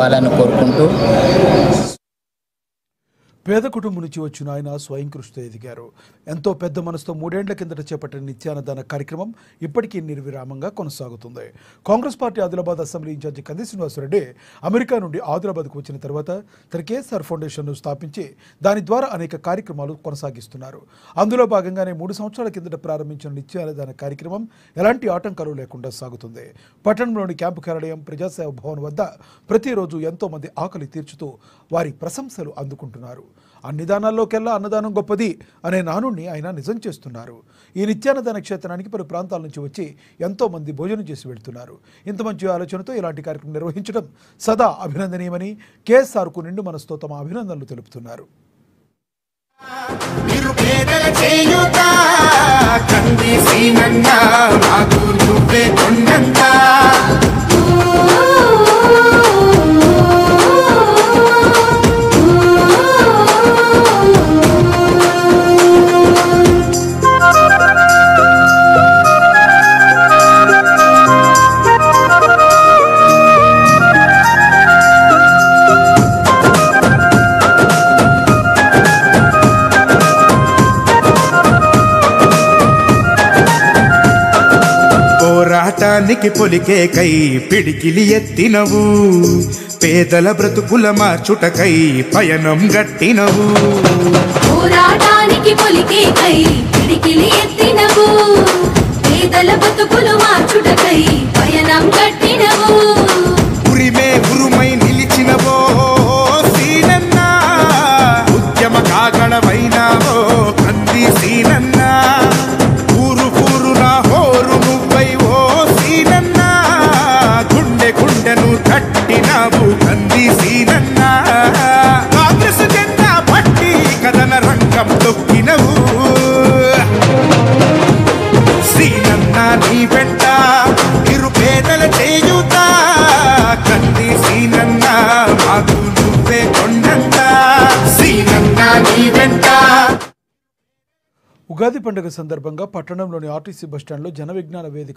వాళ్ళని కోరుకుంటూ పేద కుటుంబం నుంచి వచ్చిన ఆయన స్వయం కృషితో ఎదిగారు. ఎంతో పెద్ద మనసుతో 3 ఏళ్ల కిందట చేపట్టిన నిత్యాన్నదాన కార్యక్రమం ఇప్పటికీ నిర్విరామంగా కొనసాగుతుంది. Congress party Adilabad assembly incharge Kandi Srinivasreddy America నుండి ఆదిలాబాద్కు వచ్చిన తర్వాత తన కేఎస్ఆర్ ఫౌండేషన్ను స్థాపించి దాని ద్వారా అనేక కార్యక్రమాలు కొనసాగిస్తున్నారు. అందులో భాగంగానే 3 సంవత్సరాల కిందట ప్రారంభించిన నిత్యాన్నదాన కార్యక్రమం ఎలాంటి ఆటంకాలు లేకుండా సాగుతుంది. పట్టణంలోని క్యాంపు కార్యాలయం ప్రజాసేవ భవన్ వద్ద ప్రతిరోజు ఎంతో మంది ఆకలి తీర్చుతూ వారి ప్రశంసలు అందుకుంటున్నారు. అన్ని దానాల్లోకెల్లా అన్నదానం గొప్పది అనే నానుడిని ఆయన నిజం చేస్తున్నారు. ఈ నిత్యాన్నదాన క్షేత్రానికి పలు ప్రాంతాల నుంచి వచ్చి ఎంతో మంది భోజనం చేసి వెళ్తున్నారు. ఇంత మంచి ఆలోచనతో ఇలాంటి కార్యక్రమం నిర్వహించడం సదా అభినందనీయమని కేఎస్ఆర్కు నిండు మనసుతో తమ అభినందనలు తెలుపుతున్నారు. పోరాటానికి పొలికే కై పిడికిలి ఎత్తినవు, పేదల బ్రతుకుల మార్చుటకై పయనం గట్టినవు. పోరాటానికి పొలికే కై పిడికిలి ఎత్తినవు, పేదల బ్రతుకులు మార్చుటకై పయనం గట్టినవు. ఉరిమే ఉరుమై నిలిచినవో సీనన్న, ఉద్యమ కాగడవైనావో కంది సీనన్న. ఊరు ఊరునా హోరు నువ్వై ఓ సీనన్న, గుండె గుండెను తట్టినావు కంది సీనన్న. కాంగ్రెస్ జెండా పట్టి కథన రంగం తొక్కినవు సీనన్న. నీ వెంట నిరుపేదల చేయుతా కంది సీనన్న, మాకు నువ్వే కొండంత సీనన్న నీ వెంట. ఉగాది పండుగ సందర్భంగా పట్టణంలోని ఆర్టీసీ బస్టాండ్లో జన విజ్ఞాన వేదిక